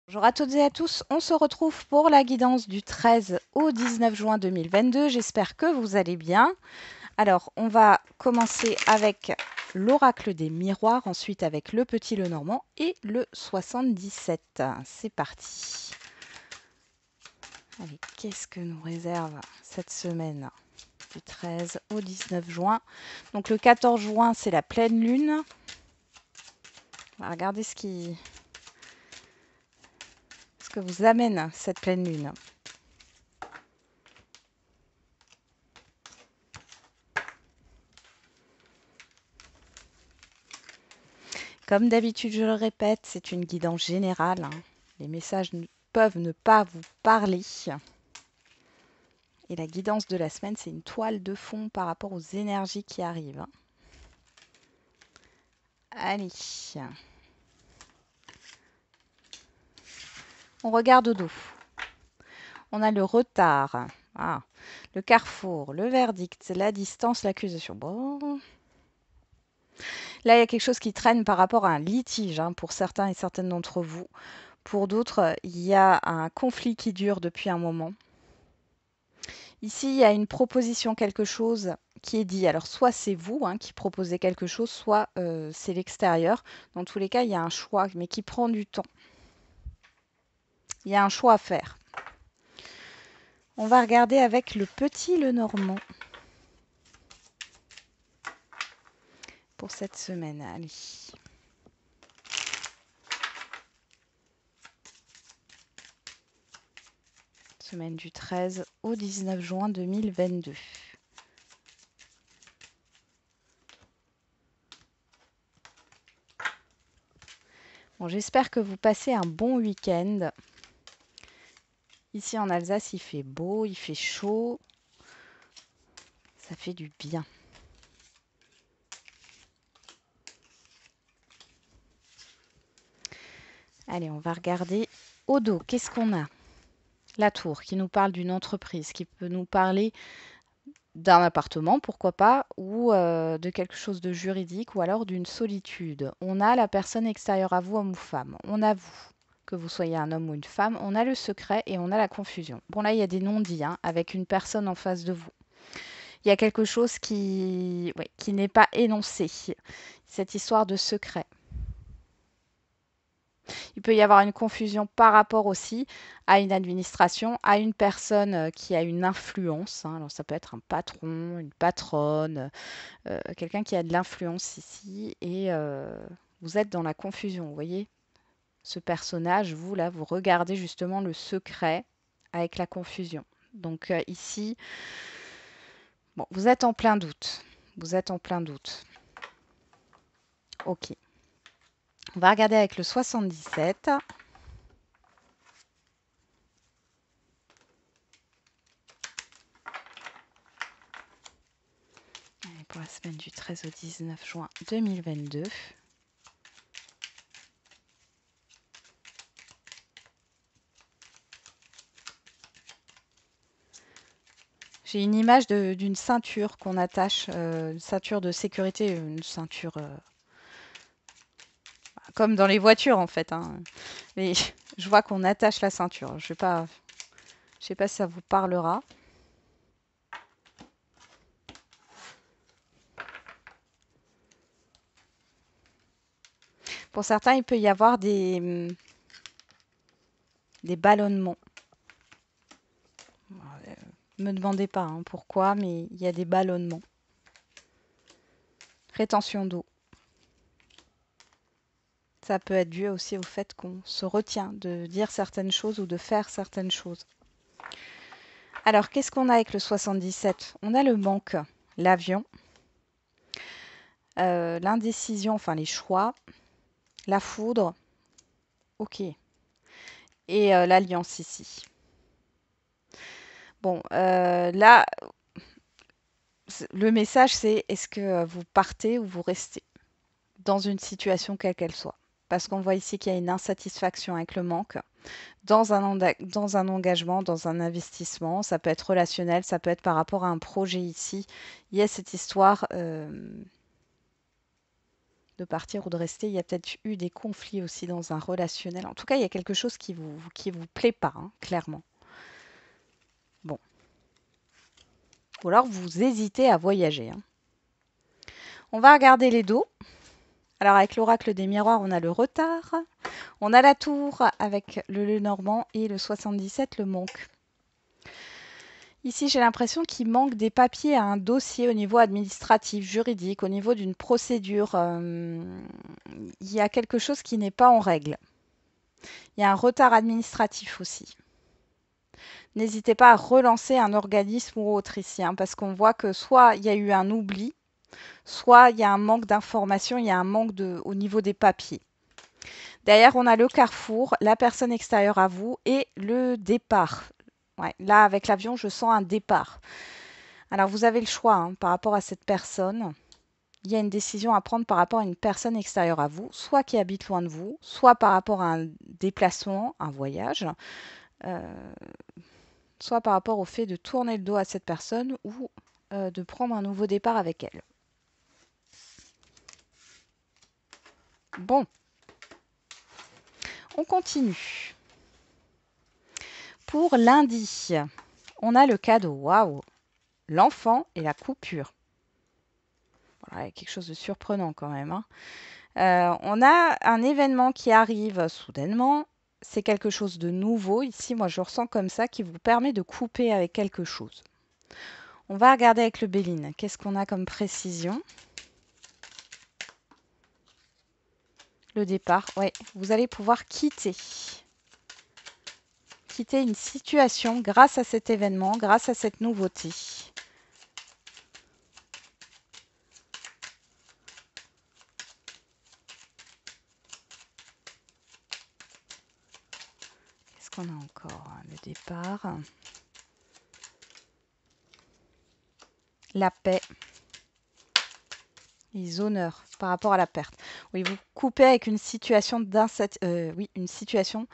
Bonjour à toutes et à tous, on se retrouve pour la guidance du 13 au 19 juin 2022. J'espère que vous allez bien. Alors, on va commencer avec l'oracle des miroirs, ensuite avec le petit Lenormand et le 77. C'est parti. Allez, qu'est-ce que nous réserve cette semaine du 13 au 19 juin? Donc le 14 juin, c'est la pleine lune. On va regarder ce que vous amène cette pleine lune. Comme d'habitude, je le répète, c'est une guidance générale, hein. Les messages peuvent ne pas vous parler. Et la guidance de la semaine, c'est une toile de fond par rapport aux énergies qui arrivent, hein. Allez. On regarde au dos. On a le retard. Ah, le carrefour, le verdict, la distance, l'accusation. Bon. Là, il y a quelque chose qui traîne par rapport à un litige, hein, pour certains et certaines d'entre vous. Pour d'autres, il y a un conflit qui dure depuis un moment. Ici, il y a une proposition, quelque chose qui est dit. Alors, soit c'est vous, hein, qui proposez quelque chose, soit c'est l'extérieur. Dans tous les cas, il y a un choix, mais qui prend du temps. Il y a un choix à faire. On va regarder avec le petit Lenormand pour cette semaine. Allez. Semaine du 13 au 19 juin 2022. Bon, j'espère que vous passez un bon week-end. Ici en Alsace, il fait beau, il fait chaud. Ça fait du bien. Allez, on va regarder au dos. Qu'est-ce qu'on a? La tour qui nous parle d'une entreprise, qui peut nous parler d'un appartement, pourquoi pas, ou de quelque chose de juridique, ou alors d'une solitude. On a la personne extérieure à vous, homme ou femme. On a vous, que vous soyez un homme ou une femme. On a le secret et on a la confusion. Bon, là, il y a des non-dits, hein, avec une personne en face de vous. Il y a quelque chose qui n'est pas énoncé. Cette histoire de secret. Il peut y avoir une confusion par rapport aussi à une administration, à une personne qui a une influence, hein. Alors ça peut être un patron, une patronne, quelqu'un qui a de l'influence ici et vous êtes dans la confusion. Vous voyez, ce personnage, vous là, vous regardez justement le secret avec la confusion. Donc ici, bon, vous êtes en plein doute. Vous êtes en plein doute. Ok. On va regarder avec le 77. Pour la semaine du 13 au 19 juin 2022. J'ai une image d'une ceinture qu'on attache, une ceinture de sécurité, une ceinture comme dans les voitures en fait, hein. Mais je vois qu'on attache la ceinture. Je sais pas si ça vous parlera. Pour certains, il peut y avoir des ballonnements. Me demandez pas, hein, pourquoi, mais il y a des ballonnements. Rétention d'eau. Ça peut être dû aussi au fait qu'on se retient de dire certaines choses ou de faire certaines choses. Alors, qu'est-ce qu'on a avec le 77? On a le manque, l'avion, l'indécision, enfin les choix, la foudre, ok, et l'alliance ici. Bon, là, le message c'est est-ce que vous partez ou vous restez dans une situation quelle qu'elle soit? Parce qu'on voit ici qu'il y a une insatisfaction avec le manque dans dans un engagement, dans un investissement. Ça peut être relationnel, ça peut être par rapport à un projet ici. Il y a cette histoire de partir ou de rester. Il y a peut-être eu des conflits aussi dans un relationnel. En tout cas, il y a quelque chose qui vous plaît pas, hein, clairement. Bon. Ou alors, vous hésitez à voyager, hein. On va regarder les dos. Alors, avec l'oracle des miroirs, on a le retard. On a la tour avec le Lenormand et le 77, le manque. Ici, j'ai l'impression qu'il manque des papiers à un dossier au niveau administratif, juridique, au niveau d'une procédure. Il y a quelque chose qui n'est pas en règle. Il y a un retard administratif aussi. N'hésitez pas à relancer un organisme ou autre ici, hein, parce qu'on voit que soit il y a eu un oubli, soit il y a un manque d'information, il y a un manque au niveau des papiers. Derrière, on a le carrefour, la personne extérieure à vous et le départ. Ouais, là, avec l'avion, je sens un départ. Alors, vous avez le choix, hein, par rapport à cette personne. Il y a une décision à prendre par rapport à une personne extérieure à vous, soit qui habite loin de vous, soit par rapport à un déplacement, un voyage, soit par rapport au fait de tourner le dos à cette personne ou de prendre un nouveau départ avec elle. Bon, on continue. Pour lundi, on a le cadeau. Waouh! L'enfant et la coupure. Voilà, il y a quelque chose de surprenant quand même, hein. On a un événement qui arrive soudainement. C'est quelque chose de nouveau. Ici, moi, je ressens comme ça qui vous permet de couper avec quelque chose. On va regarder avec le Béline. Qu'est-ce qu'on a comme précision? Le départ. Oui, vous allez pouvoir quitter une situation grâce à cet événement, grâce à cette nouveauté. Qu'est-ce qu'on a encore? Le départ. La paix. Les honneurs par rapport à la perte. Oui, vous coupez avec une situation d'insatisfaction.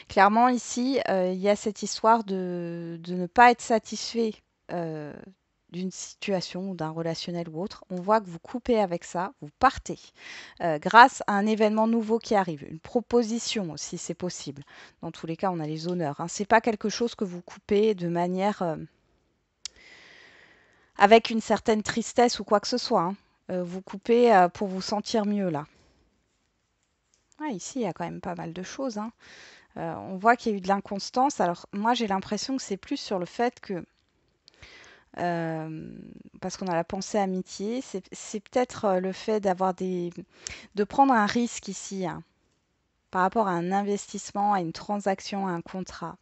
Clairement, ici, il y a cette histoire de ne pas être satisfait d'une situation ou d'un relationnel ou autre. On voit que vous coupez avec ça, vous partez grâce à un événement nouveau qui arrive, une proposition si c'est possible. Dans tous les cas, on a les honneurs, hein. Ce n'est pas quelque chose que vous coupez de manière avec une certaine tristesse ou quoi que ce soit, hein. Vous coupez pour vous sentir mieux là. Ah, ici, il y a quand même pas mal de choses, hein. On voit qu'il y a eu de l'inconstance. Alors moi, j'ai l'impression que c'est plus sur le fait que, parce qu'on a la pensée amitié, c'est peut-être le fait de prendre un risque ici, hein, par rapport à un investissement, à une transaction, à un contrat.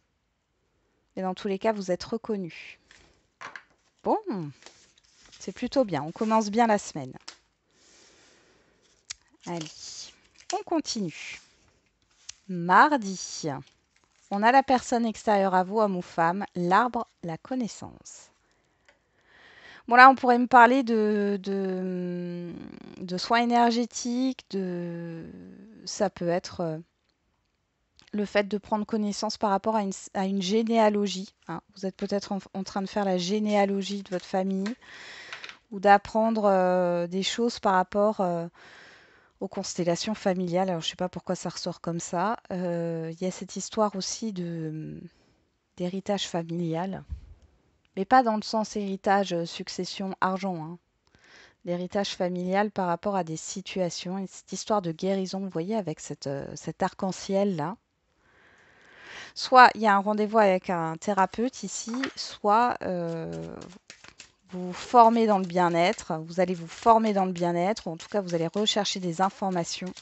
Et dans tous les cas, vous êtes reconnu. Bon, c'est plutôt bien. On commence bien la semaine. Allez, on continue. Mardi, on a la personne extérieure à vous, homme ou femme, l'arbre, la connaissance. Bon, là, on pourrait me parler de soins énergétiques, ça peut être le fait de prendre connaissance par rapport à une généalogie, hein. Vous êtes peut-être en train de faire la généalogie de votre famille ou d'apprendre des choses par rapport aux constellations familiales. Alors, je ne sais pas pourquoi ça ressort comme ça. Il y a cette histoire aussi d'héritage familial. Mais pas dans le sens héritage, succession, argent, hein. L'héritage familial par rapport à des situations. Et cette histoire de guérison, vous voyez, avec cet arc-en-ciel-là. Soit il y a un rendez-vous avec un thérapeute ici, soit vous vous formez dans le bien-être. Vous allez vous former dans le bien-être, ou en tout cas, vous allez rechercher des informations.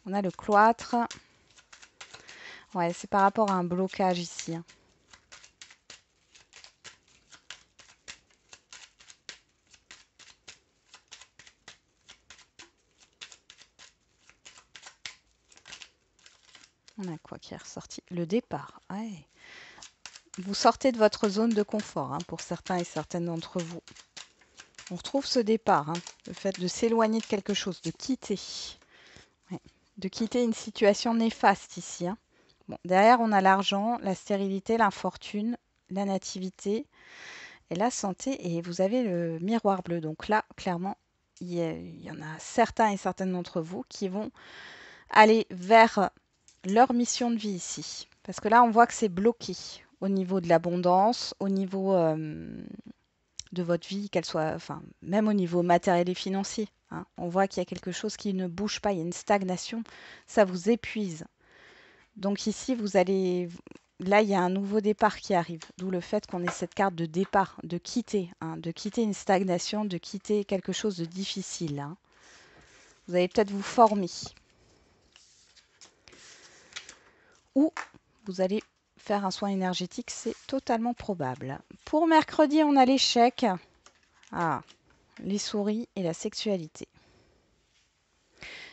On a le cloître. Ouais, c'est par rapport à un blocage ici, hein. On a quoi qui est ressorti? Le départ. Ouais. Vous sortez de votre zone de confort, hein, pour certains et certaines d'entre vous. On retrouve ce départ, hein, le fait de s'éloigner de quelque chose, de quitter. Ouais. De quitter une situation néfaste ici, hein. Bon, derrière, on a l'argent, la stérilité, l'infortune, la nativité et la santé, et vous avez le miroir bleu. Donc là, clairement, il y en a certains et certaines d'entre vous qui vont aller vers leur mission de vie ici. Parce que là, on voit que c'est bloqué au niveau de l'abondance, au niveau de votre vie, qu'elle soit, enfin, même au niveau matériel et financier. Hein. On voit qu'il y a quelque chose qui ne bouge pas, il y a une stagnation, ça vous épuise. Donc ici, vous allez, là, il y a un nouveau départ qui arrive, d'où le fait qu'on ait cette carte de départ, de quitter une stagnation, de quitter quelque chose de difficile. Hein. Vous allez peut-être vous former. Ou vous allez faire un soin énergétique, c'est totalement probable. Pour mercredi, on a l'échec. Ah, les souris et la sexualité.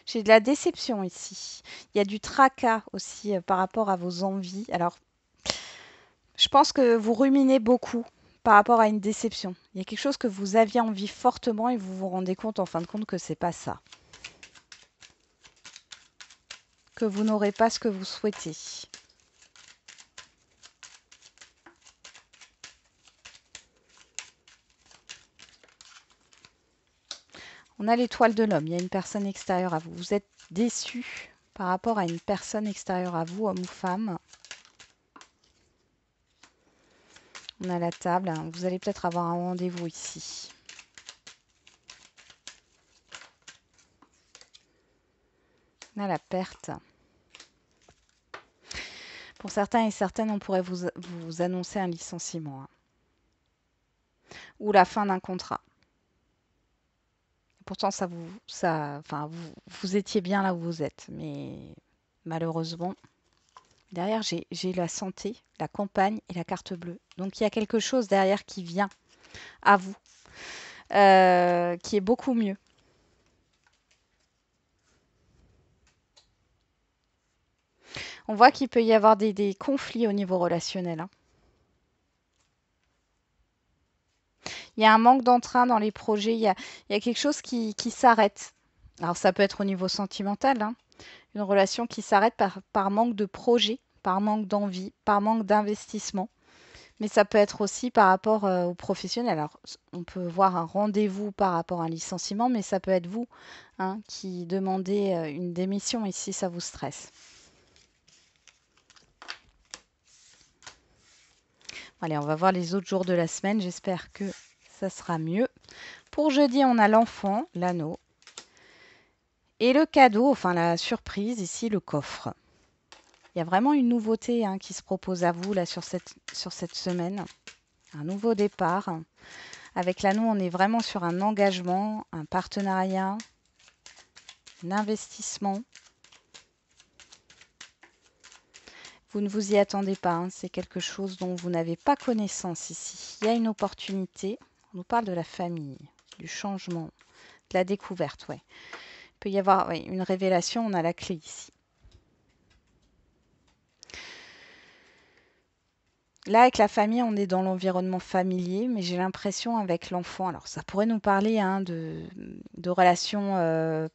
J'ai de la déception ici. Il y a du tracas aussi par rapport à vos envies. Alors, je pense que vous ruminez beaucoup par rapport à une déception. Il y a quelque chose que vous aviez envie fortement et vous vous rendez compte en fin de compte que c'est pas ça. Que vous n'aurez pas ce que vous souhaitez. On a l'étoile de l'homme. Il y a une personne extérieure à vous. Vous êtes déçu par rapport à une personne extérieure à vous, homme ou femme. On a la table. Vous allez peut-être avoir un rendez-vous ici. On a la perte. Pour certains et certaines, on pourrait vous annoncer un licenciement. Hein. Ou la fin d'un contrat. Pourtant, vous étiez bien là où vous êtes. Mais malheureusement, derrière, j'ai la santé, la campagne et la carte bleue. Donc, il y a quelque chose derrière qui vient à vous, qui est beaucoup mieux. On voit qu'il peut y avoir des conflits au niveau relationnel. Hein. Il y a un manque d'entrain dans les projets. Il y a quelque chose qui s'arrête. Alors, ça peut être au niveau sentimental. Hein. Une relation qui s'arrête par manque de projet, par manque d'envie, par manque d'investissement. Mais ça peut être aussi par rapport aux professionnels. Alors, on peut voir un rendez-vous par rapport à un licenciement, mais ça peut être vous qui demandez une démission ici, ça vous stresse. Allez, on va voir les autres jours de la semaine. J'espère que ça sera mieux. Pour jeudi, on a l'enfant, l'anneau. Et le cadeau, enfin la surprise, ici, le coffre. Il y a vraiment une nouveauté qui se propose à vous là sur cette semaine. Un nouveau départ. Avec l'anneau, on est vraiment sur un engagement, un partenariat, un investissement. Vous ne vous y attendez pas, hein. C'est quelque chose dont vous n'avez pas connaissance ici. Il y a une opportunité. On nous parle de la famille, du changement, de la découverte. Ouais. Il peut y avoir une révélation, on a la clé ici. Là, avec la famille, on est dans l'environnement familier, mais j'ai l'impression avec l'enfant, alors ça pourrait nous parler de relations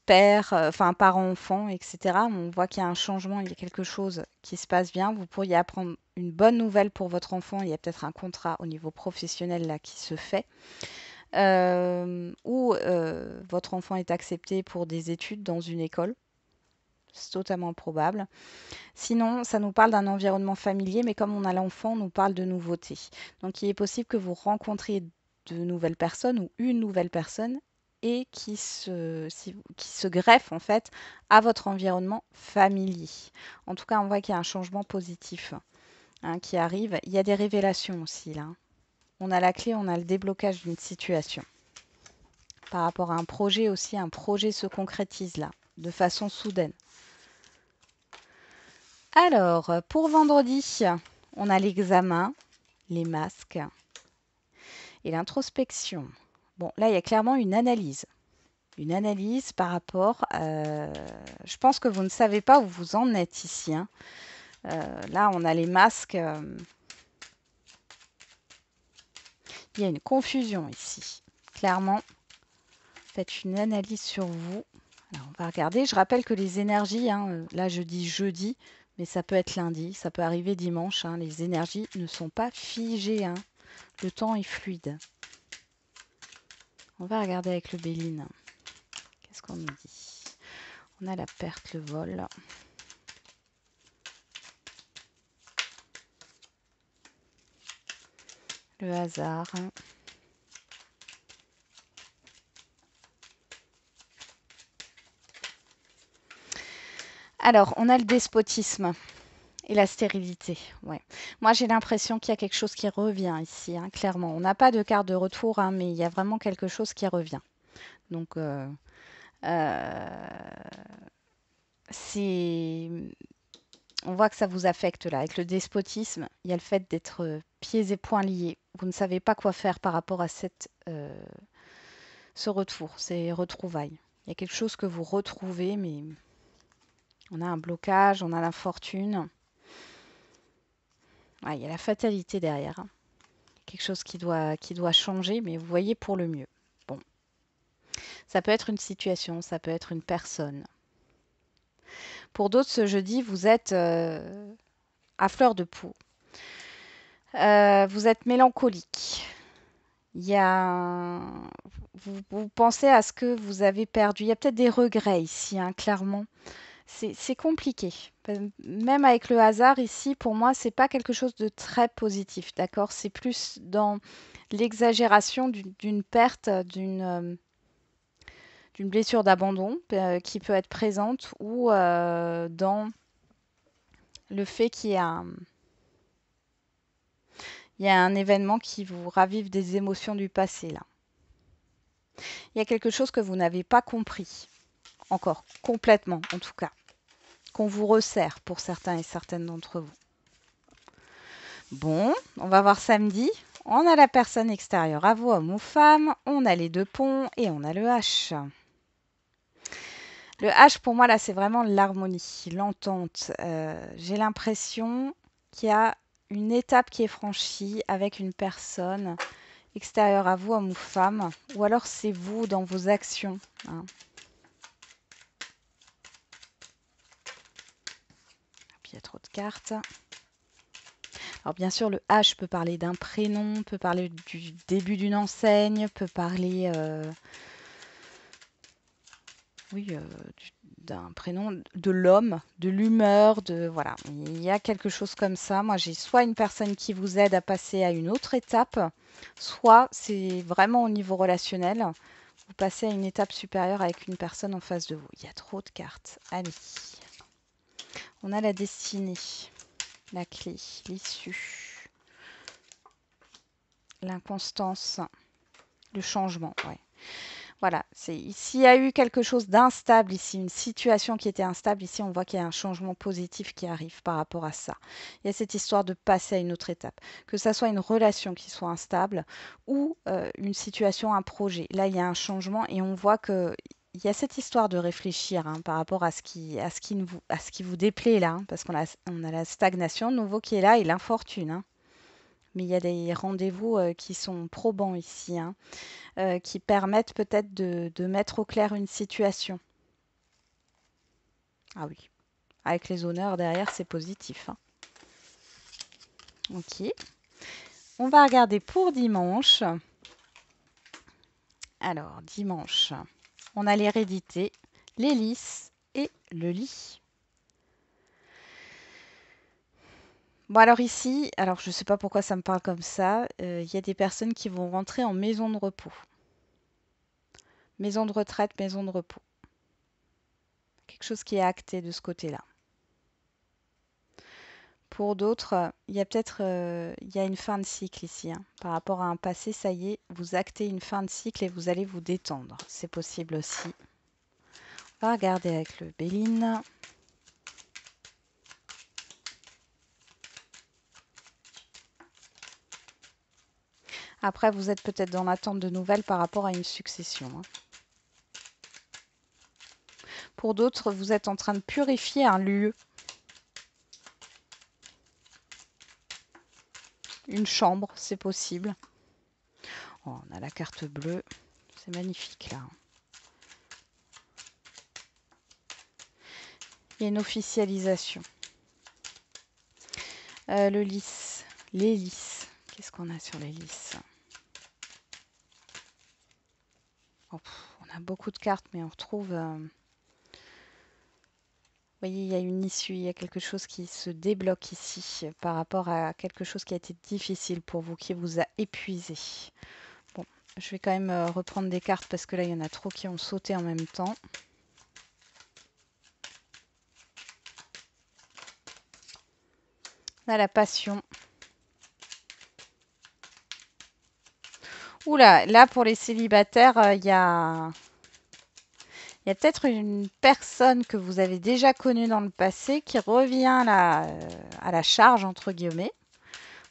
parent-enfant, etc. On voit qu'il y a un changement, il y a quelque chose qui se passe bien. Vous pourriez apprendre une bonne nouvelle pour votre enfant. Il y a peut-être un contrat au niveau professionnel là qui se fait. Ou votre enfant est accepté pour des études dans une école. C'est totalement probable. Sinon, ça nous parle d'un environnement familier, mais comme on a l'enfant, on nous parle de nouveautés. Donc, il est possible que vous rencontriez de nouvelles personnes ou une nouvelle personne et qui se greffe en fait à votre environnement familier. En tout cas, on voit qu'il y a un changement positif qui arrive. Il y a des révélations aussi là. On a la clé, on a le déblocage d'une situation. Par rapport à un projet aussi, un projet se concrétise là, de façon soudaine. Alors, pour vendredi, on a l'examen, les masques et l'introspection. Bon, là, il y a clairement une analyse. Une analyse par rapport... je pense que vous ne savez pas où vous en êtes ici. Hein. Là, on a les masques. Il y a une confusion ici. Clairement, faites une analyse sur vous. Alors, on va regarder. Je rappelle que les énergies, là, je dis jeudi, mais ça peut être lundi, ça peut arriver dimanche. Les énergies ne sont pas figées. Le temps est fluide. On va regarder avec le Béline. Qu'est-ce qu'on nous dit? On a la perte, le vol. Le hasard. Alors, on a le despotisme et la stérilité. Ouais. Moi, j'ai l'impression qu'il y a quelque chose qui revient ici, hein, clairement. On n'a pas de carte de retour, hein, mais il y a vraiment quelque chose qui revient. Donc, c'est... On voit que ça vous affecte là. Avec le despotisme, il y a le fait d'être pieds et poings liés. Vous ne savez pas quoi faire par rapport à ce retour, ces retrouvailles. Il y a quelque chose que vous retrouvez, mais on a un blocage, on a l'infortune. Ouais, il y a la fatalité derrière. Hein. Quelque chose qui doit changer, mais vous voyez pour le mieux. Bon. Ça peut être une situation, ça peut être une personne. Pour d'autres, ce jeudi, vous êtes à fleur de peau. Vous êtes mélancolique. Il y a vous pensez à ce que vous avez perdu. Il y a peut-être des regrets ici, hein, clairement. C'est compliqué. Même avec le hasard ici, pour moi, c'est pas quelque chose de très positif, d'accord? C'est plus dans l'exagération d'une perte, d'une blessure d'abandon qui peut être présente ou dans le fait il y a un événement qui vous ravive des émotions du passé là. Il y a quelque chose que vous n'avez pas compris encore, complètement en tout cas, qu'on vous resserre pour certains et certaines d'entre vous. Bon, on va voir samedi. On a la personne extérieure à vous, homme ou femme. On a les deux ponts et on a le H. Le H, pour moi, là, c'est vraiment l'harmonie, l'entente. J'ai l'impression qu'il y a une étape qui est franchie avec une personne extérieure à vous, homme ou femme. Ou alors, c'est vous dans vos actions. Hein. Puis, il y a trop de cartes. Alors bien sûr, le H peut parler d'un prénom, peut parler du début d'une enseigne, peut parler d'un prénom, de l'homme, de l'humeur, de voilà. Il y a quelque chose comme ça. Moi, j'ai soit une personne qui vous aide à passer à une autre étape, soit c'est vraiment au niveau relationnel. Vous passez à une étape supérieure avec une personne en face de vous. Il y a trop de cartes. Allez. On a la destinée, la clé, l'issue, l'inconstance, le changement. Ouais. Voilà, s'il y a eu quelque chose d'instable ici, une situation qui était instable, ici on voit qu'il y a un changement positif qui arrive par rapport à ça. Il y a cette histoire de passer à une autre étape, que ça soit une relation qui soit instable ou une situation, un projet. Là, il y a un changement et on voit que il y a cette histoire de réfléchir hein, par rapport à ce qui vous déplaît là, hein, parce on a la stagnation de nouveau qui est là et l'infortune. Hein. Mais il y a des rendez-vous qui sont probants ici. Hein qui permettent peut-être de mettre au clair une situation. Ah oui, avec les honneurs derrière, c'est positif. Hein. Ok. On va regarder pour dimanche. Alors, dimanche, on a l'hérédité, l'hélice et le lit. Bon alors ici, alors je ne sais pas pourquoi ça me parle comme ça, il y a des personnes qui vont rentrer en maison de repos. Maison de retraite, maison de repos. Quelque chose qui est acté de ce côté-là. Pour d'autres, il y a peut-être il y a une fin de cycle ici. Hein. Par rapport à un passé, ça y est, vous actez une fin de cycle et vous allez vous détendre. C'est possible aussi. On va regarder avec le Béline. Après, vous êtes peut-être dans l'attente de nouvelles par rapport à une succession. Hein. Pour d'autres, vous êtes en train de purifier un lieu. Une chambre, c'est possible. Oh, on a la carte bleue. C'est magnifique là. Il y a une officialisation. Le lys, les lys. Qu'est-ce qu'on a sur les lisses? Oh, on a beaucoup de cartes, mais on retrouve... vous voyez, il y a une issue, il y a quelque chose qui se débloque ici par rapport à quelque chose qui a été difficile pour vous, qui vous a épuisé. Bon, je vais quand même reprendre des cartes parce que là, il y en a trop qui ont sauté en même temps. On a la passion. Oula, là, pour les célibataires, il y a peut-être une personne que vous avez déjà connue dans le passé qui revient à la charge, entre guillemets,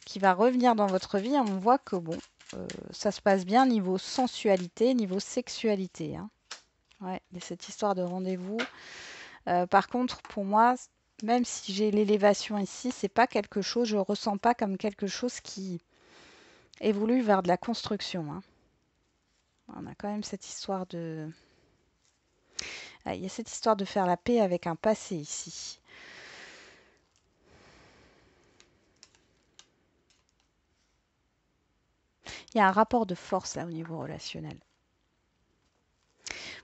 qui va revenir dans votre vie. On voit que, bon, ça se passe bien niveau sensualité, niveau sexualité. Hein. Ouais, il y a cette histoire de rendez-vous. Par contre, pour moi, même si j'ai l'élévation ici, c'est pas quelque chose, je ressens pas comme quelque chose qui évolue vers de la construction. Hein. On a quand même cette histoire de... Ah, il y a cette histoire de faire la paix avec un passé ici. Il y a un rapport de force là au niveau relationnel.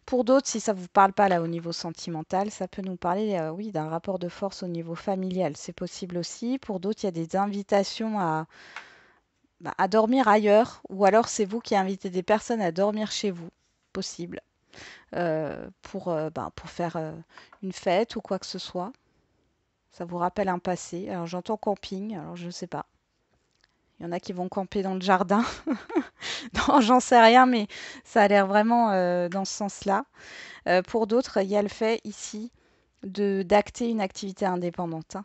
Pour d'autres, si ça ne vous parle pas là au niveau sentimental, ça peut nous parler oui, d'un rapport de force au niveau familial. C'est possible aussi. Pour d'autres, il y a des invitations à dormir ailleurs, ou alors c'est vous qui invitez des personnes à dormir chez vous. Possible. Pour faire une fête ou quoi que ce soit. Ça vous rappelle un passé. Alors j'entends camping, alors je ne sais pas. Il y en a qui vont camper dans le jardin. Non, j'en sais rien, mais ça a l'air vraiment dans ce sens-là. Pour d'autres, il y a le fait ici d'acter une activité indépendante.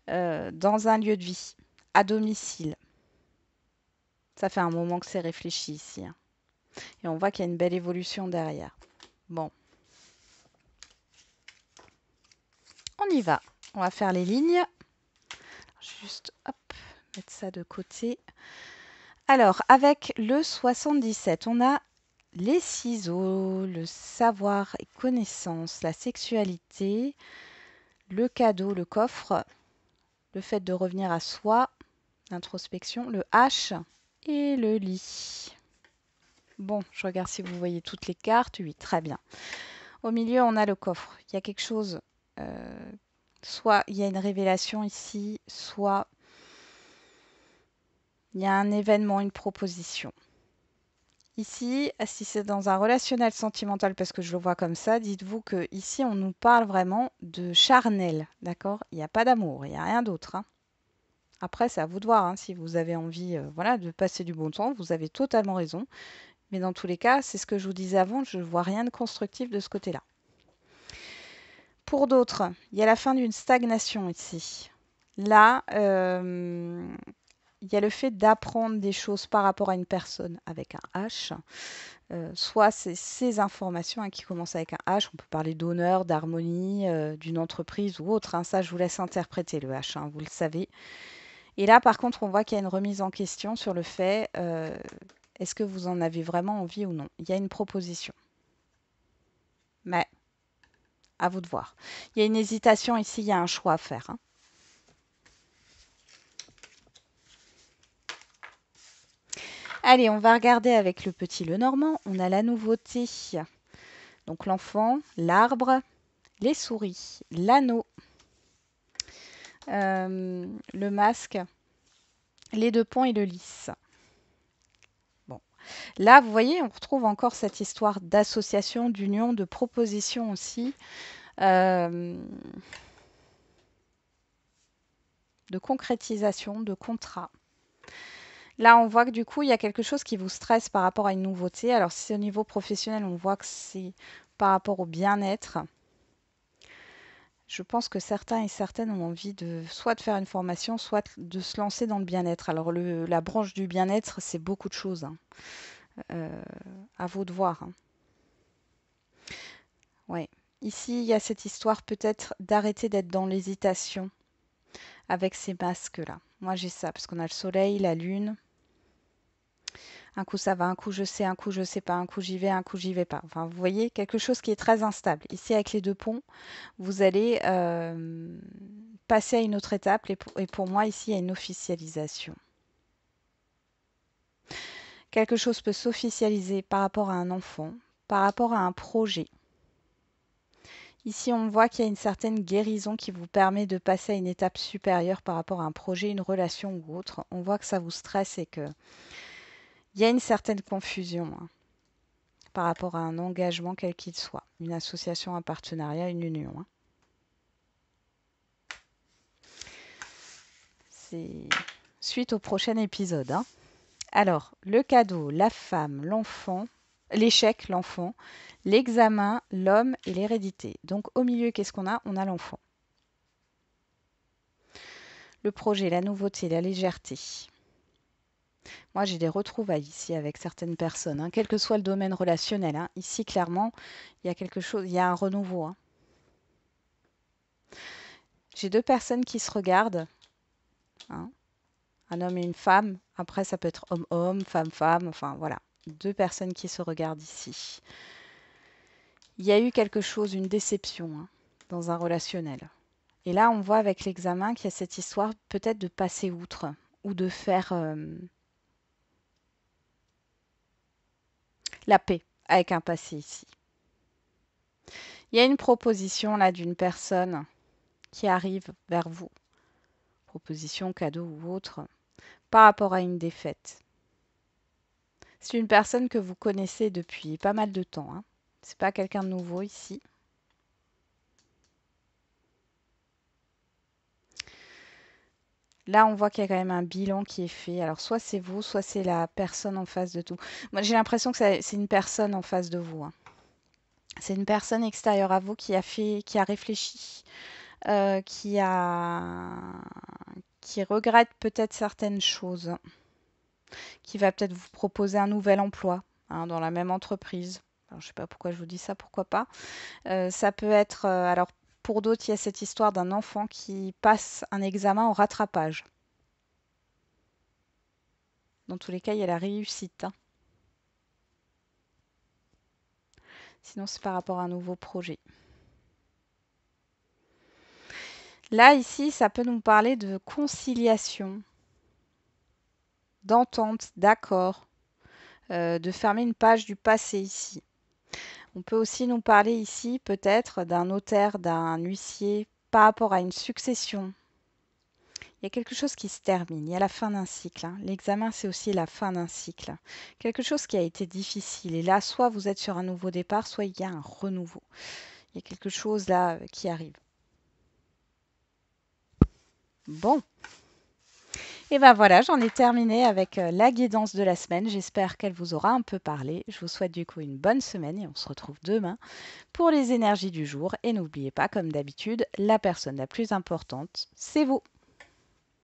Hein. Dans un lieu de vie, à domicile. Ça fait un moment que c'est réfléchi ici. Hein. Et on voit qu'il y a une belle évolution derrière. Bon. On y va. On va faire les lignes. Juste, hop, mettre ça de côté. Alors, avec le 77, on a les ciseaux, le savoir et connaissance, la sexualité, le cadeau, le coffre, le fait de revenir à soi, l'introspection, le H et le lit. Bon, je regarde si vous voyez toutes les cartes. Oui, très bien. Au milieu, on a le coffre. Il y a quelque chose, soit il y a une révélation ici, soit il y a un événement, une proposition. Ici, si c'est dans un relationnel sentimental, parce que je le vois comme ça, dites-vous que ici on nous parle vraiment de charnel, d'accord? Il n'y a pas d'amour, il n'y a rien d'autre. Hein. Après, c'est à vous de voir. Hein, si vous avez envie voilà, de passer du bon temps, vous avez totalement raison. Mais dans tous les cas, c'est ce que je vous disais avant, je ne vois rien de constructif de ce côté-là. Pour d'autres, il y a la fin d'une stagnation ici. Là, il y a le fait d'apprendre des choses par rapport à une personne avec un H. Soit c'est ces informations hein, qui commencent avec un H. On peut parler d'honneur, d'harmonie, d'une entreprise ou autre. Hein, ça, je vous laisse interpréter le H, hein, vous le savez. Et là, par contre, on voit qu'il y a une remise en question sur le fait est-ce que vous en avez vraiment envie ou non. Il y a une proposition. Mais à vous de voir. Il y a une hésitation ici, il y a un choix à faire. Hein. Allez, on va regarder avec le petit Lenormand. On a la nouveauté. Donc l'enfant, l'arbre, les souris, l'anneau, le masque, les deux ponts et le lys. Bon. Là, vous voyez, on retrouve encore cette histoire d'association, d'union, de proposition aussi. De concrétisation, de contrat. Là, on voit que du coup, il y a quelque chose qui vous stresse par rapport à une nouveauté. Alors, si c'est au niveau professionnel, on voit que c'est par rapport au bien-être. Je pense que certains et certaines ont envie de soit de faire une formation, soit de se lancer dans le bien-être. Alors, la branche du bien-être, c'est beaucoup de choses. Hein. À vous de voir. Hein. Ouais. Ici, il y a cette histoire peut-être d'arrêter d'être dans l'hésitation avec ces masques-là. Moi, j'ai ça, parce qu'on a le soleil, la lune. Un coup ça va, un coup je sais, un coup je sais pas, un coup j'y vais, un coup j'y vais pas. Enfin, vous voyez, quelque chose qui est très instable. Ici, avec les deux ponts, vous allez passer à une autre étape. Et pour moi, ici, il y a une officialisation. Quelque chose peut s'officialiser par rapport à un enfant, par rapport à un projet. Ici, on voit qu'il y a une certaine guérison qui vous permet de passer à une étape supérieure par rapport à un projet, une relation ou autre. On voit que ça vous stresse et qu'il y a une certaine confusion par rapport à un engagement quel qu'il soit. Une association, un partenariat, une union. C'est suite au prochain épisode. Alors, le cadeau, la femme, l'enfant, l'échec, l'enfant, l'examen, l'homme et l'hérédité. Donc au milieu, qu'est-ce qu'on a? On a l'enfant. Le projet, la nouveauté, la légèreté. Moi, j'ai des retrouvailles ici avec certaines personnes, quel que soit le domaine relationnel. Ici, clairement, il y a quelque chose, il y a un renouveau. J'ai deux personnes qui se regardent. Un homme et une femme. Après, ça peut être homme-homme, femme-femme. Enfin, voilà. Deux personnes qui se regardent ici. Il y a eu quelque chose, une déception dans un relationnel. Et là, on voit avec l'examen qu'il y a cette histoire peut-être de passer outre ou de faire la paix avec un passé ici. Il y a une proposition là d'une personne qui arrive vers vous. Proposition, cadeau ou autre, par rapport à une défaite. C'est une personne que vous connaissez depuis pas mal de temps. C'est pas quelqu'un de nouveau ici. Là, on voit qu'il y a quand même un bilan qui est fait. Alors, soit c'est vous, soit c'est la personne en face de tout. Moi, j'ai l'impression que c'est une personne en face de vous. C'est une personne extérieure à vous qui a réfléchi, qui regrette peut-être certaines choses, qui va peut-être vous proposer un nouvel emploi dans la même entreprise. Alors, je ne sais pas pourquoi je vous dis ça, pourquoi pas. Ça peut être, alors pour d'autres, il y a cette histoire d'un enfant qui passe un examen en rattrapage. Dans tous les cas, il y a la réussite. Sinon, c'est par rapport à un nouveau projet. Là, ici, ça peut nous parler de conciliation, d'entente, d'accord, de fermer une page du passé ici. On peut aussi nous parler ici peut-être d'un notaire, d'un huissier par rapport à une succession. Il y a quelque chose qui se termine, il y a la fin d'un cycle. L'examen, c'est aussi la fin d'un cycle. Quelque chose qui a été difficile. Et là, soit vous êtes sur un nouveau départ, soit il y a un renouveau. Il y a quelque chose là qui arrive. Bon. Et ben voilà, j'en ai terminé avec la guidance de la semaine. J'espère qu'elle vous aura un peu parlé. Je vous souhaite du coup une bonne semaine et on se retrouve demain pour les énergies du jour. Et n'oubliez pas, comme d'habitude, la personne la plus importante, c'est vous.